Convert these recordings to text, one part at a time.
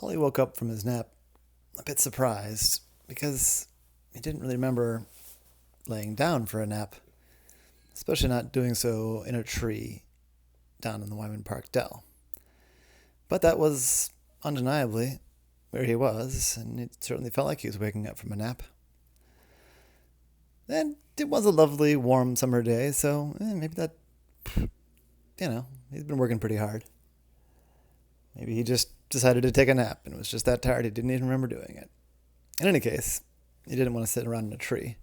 Ollie woke up from his nap a bit surprised because he didn't really remember laying down for a nap, especially not doing so in a tree down in the Wyman Park Dell. But that was undeniably where he was, and it certainly felt like he was waking up from a nap. And it was a lovely, warm summer day, so maybe that, he's been working pretty hard. Maybe he just decided to take a nap and was just that tired he didn't even remember doing it. In any case, he didn't want to sit around in a tree,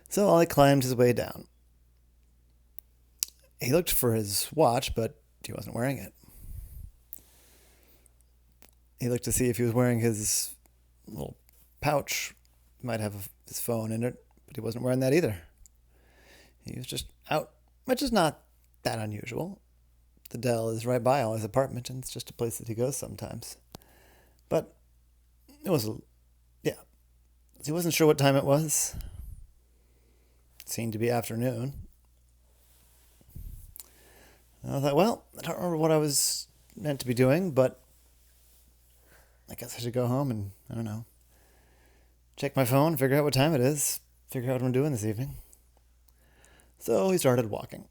so Ollie climbed his way down. He looked for his watch, but he wasn't wearing it. He looked to see if he was wearing his little pouch. He might have his phone in it, but he wasn't wearing that either. He was just out, which is not that unusual. The Dell is right by Ollie's apartment, and it's just a place that he goes sometimes. But it was, he wasn't sure what time it was. It seemed to be afternoon. And I thought, well, I don't remember what I was meant to be doing, but I guess I should go home and, I don't know, check my phone, figure out what time it is, figure out what I'm doing this evening. So he started walking.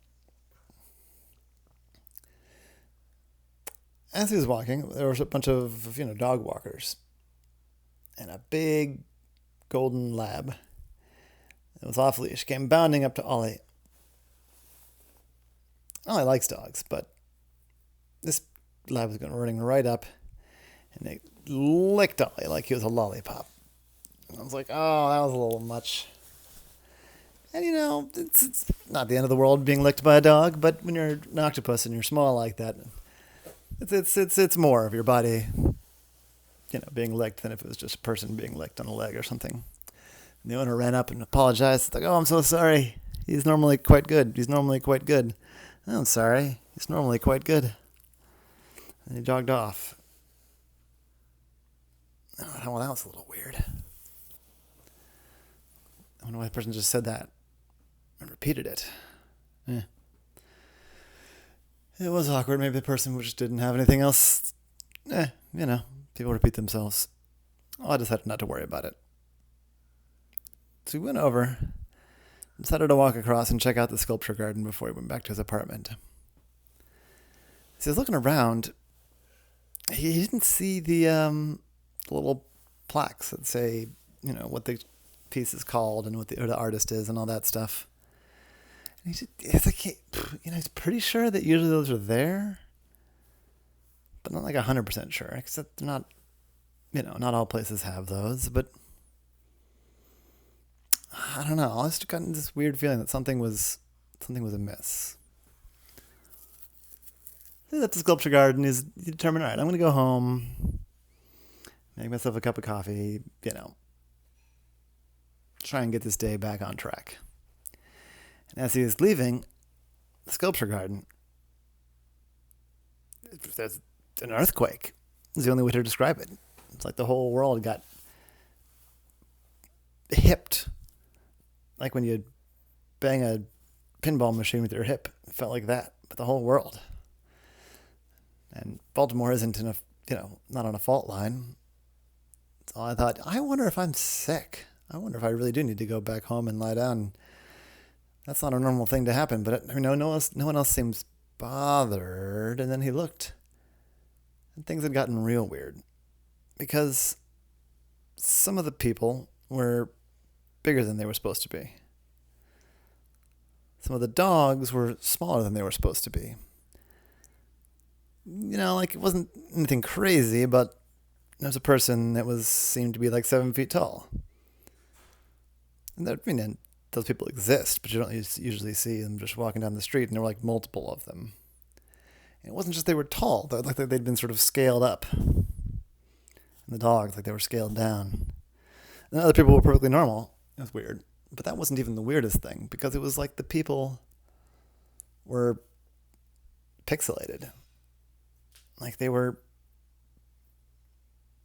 As he was walking, there was a bunch of, dog walkers. And a big golden lab that was off leash came bounding up to Ollie. Ollie likes dogs, but this lab was going running right up, and it licked Ollie like he was a lollipop. And I was like, oh, that was a little much. And it's not the end of the world being licked by a dog, but when you're an octopus and you're small like that, it's more of your body, being licked than if it was just a person being licked on a leg or something. And the owner ran up and apologized. It's like, oh, I'm so sorry. He's normally quite good. Oh, I'm sorry. He's normally quite good. And he jogged off. Oh, well, that was a little weird. I wonder why the person just said that and repeated it. It was awkward. Maybe the person just didn't have anything else. People repeat themselves. Well, I decided not to worry about it. So he went over, decided to walk across and check out the sculpture garden before he went back to his apartment. As he was looking around, he didn't see the little plaques that say, what the piece is called and what the artist is and all that stuff. And he's pretty sure that usually those are there, but not like 100% sure, except they're not, not all places have those, but I don't know. I just got this weird feeling that something was amiss. So at the sculpture garden, he determined, all right, I'm going to go home, make myself a cup of coffee, try and get this day back on track. And as he was leaving the sculpture garden, there's an earthquake. Is the only way to describe it. It's like the whole world got hipped. Like when you bang a pinball machine with your hip. It felt like that. But the whole world. And Baltimore isn't not on a fault line. So I thought, I wonder if I'm sick. I wonder if I really do need to go back home and lie down. That's not a normal thing to happen. But no one else seems bothered. And then he looked. And things had gotten real weird. Because some of the people were bigger than they were supposed to be. Some of the dogs were smaller than they were supposed to be. It wasn't anything crazy, but there was a person that seemed to be like 7 feet tall. And those people exist, but you don't usually see them just walking down the street, and there were like multiple of them. And it wasn't just they were tall, though, like they'd been sort of scaled up. And the dogs, like they were scaled down. And other people were perfectly normal. It was weird. But that wasn't even the weirdest thing, because it was like the people were pixelated. Like they were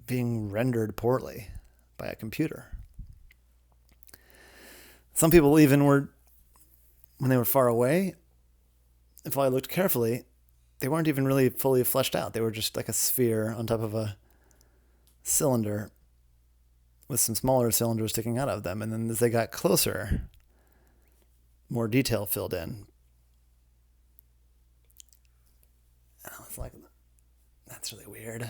being rendered poorly by a computer. Some people even were, when they were far away, if I looked carefully, they weren't even really fully fleshed out. They were just like a sphere on top of a cylinder with some smaller cylinders sticking out of them. And then as they got closer, more detail filled in. And I was like, that's really weird.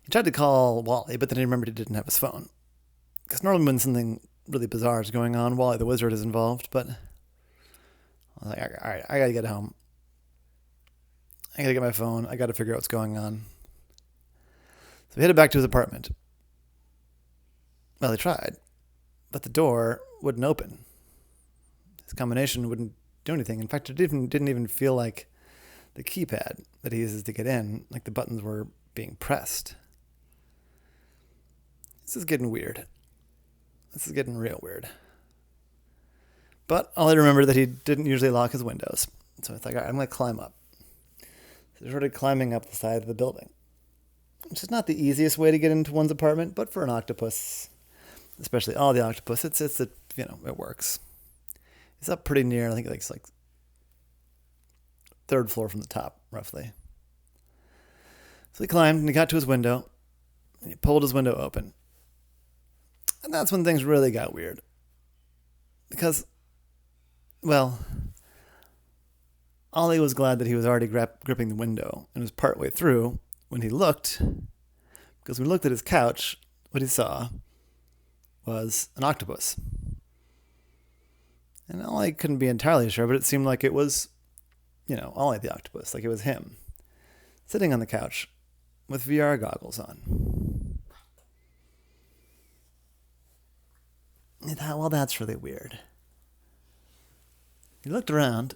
He tried to call Wally, but then he remembered he didn't have his phone. Because normally when something really bizarre is going on, Wally the Wizard is involved, but I was like, all right, I gotta get home. I gotta get my phone. I gotta figure out what's going on. So he headed back to his apartment. Well, he tried, but the door wouldn't open. His combination wouldn't do anything. In fact, it didn't even feel like the keypad that he uses to get in, like the buttons were being pressed. This is getting weird. This is getting real weird. But Ollie remembered that he didn't usually lock his windows. So it's like, all right, I'm going to climb up. So he started climbing up the side of the building, which is not the easiest way to get into one's apartment, but for an octopus, especially all the octopus, it works. He's up pretty near, I think it's like third floor from the top, roughly. So he climbed and he got to his window and he pulled his window open. And that's when things really got weird. Because, well, Ollie was glad that he was already gripping the window and was partway through when he looked, because when he looked at his couch, what he saw was an octopus. And Ollie couldn't be entirely sure, but it seemed like it was, Ollie the octopus, like it was him, sitting on the couch with VR goggles on. He thought, well, that's really weird. He looked around,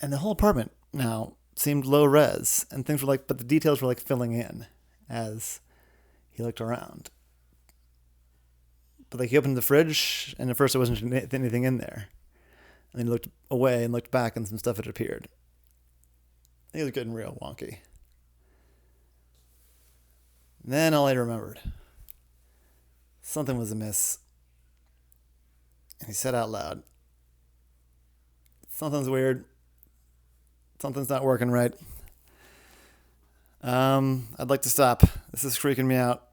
and the whole apartment now seemed low res, and things were but the details were filling in as he looked around. But he opened the fridge, and at first there wasn't anything in there. And then he looked away and looked back, and some stuff had appeared. He was getting real wonky. And then Ollie remembered. Something was amiss. And he said out loud, something's weird. Something's not working right. I'd like to stop. This is freaking me out.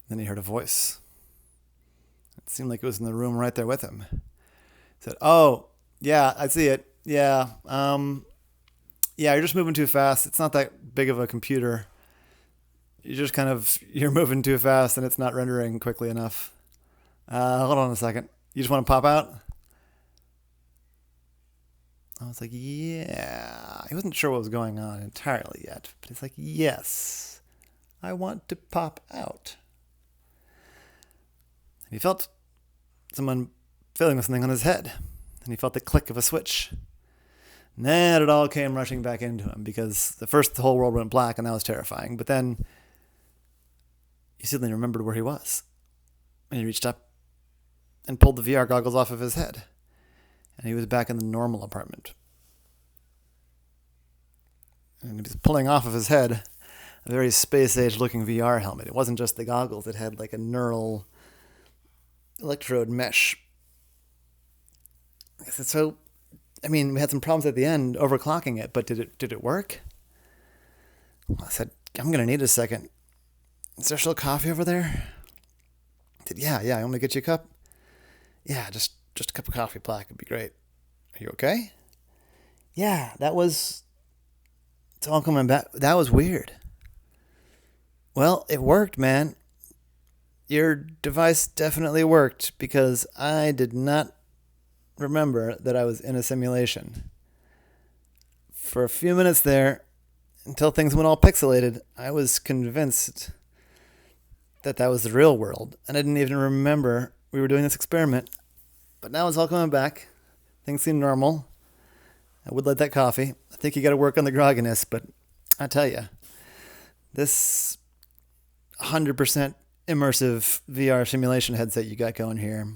Then he heard a voice. It seemed like it was in the room right there with him. He said, oh, yeah, I see it. Yeah. Yeah, you're just moving too fast. It's not that big of a computer. You're moving too fast and it's not rendering quickly enough. Hold on a second. You just want to pop out? I was like, yeah. He wasn't sure what was going on entirely yet, but he's like, yes, I want to pop out. And he felt someone fiddling with something on his head, and he felt the click of a switch. And then it all came rushing back into him, because the whole world went black, and that was terrifying. But then he suddenly remembered where he was, and he reached up and pulled the VR goggles off of his head. And he was back in the normal apartment. And he was pulling off of his head a very space-age looking VR helmet. It wasn't just the goggles. It had a neural electrode mesh. So, we had some problems at the end overclocking it, but did it work? Well, I said, I'm going to need a second. Is there still coffee over there? I said, yeah, I want me to get you a cup? Yeah, just a cup of coffee black would be great. Are you okay? Yeah, it's all coming back. That was weird. Well, it worked, man. Your device definitely worked, because I did not remember that I was in a simulation. For a few minutes there, until things went all pixelated, I was convinced that was the real world. And I didn't even remember we were doing this experiment. But now it's all coming back. Things seem normal. I would like that coffee. I think you got to work on the grogginess, but I tell you, this 100% immersive VR simulation headset you got going here,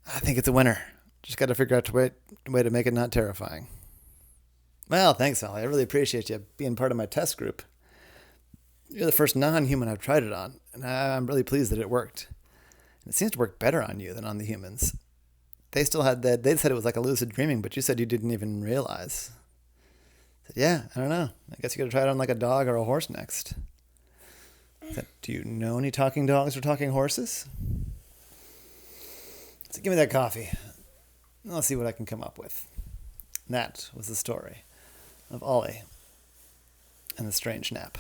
I think it's a winner. Just got to figure out a way to make it not terrifying. Well, thanks, Ollie. I really appreciate you being part of my test group. You're the first non-human I've tried it on, and I'm really pleased that it worked. It seems to work better on you than on the humans. They still had that. They said it was like a lucid dreaming, but you said you didn't even realize. I said, yeah, I don't know. I guess you gotta try it on like a dog or a horse next. I said, do you know any talking dogs or talking horses? I said, give me that coffee. I'll see what I can come up with. And that was the story of Ollie and the strange nap.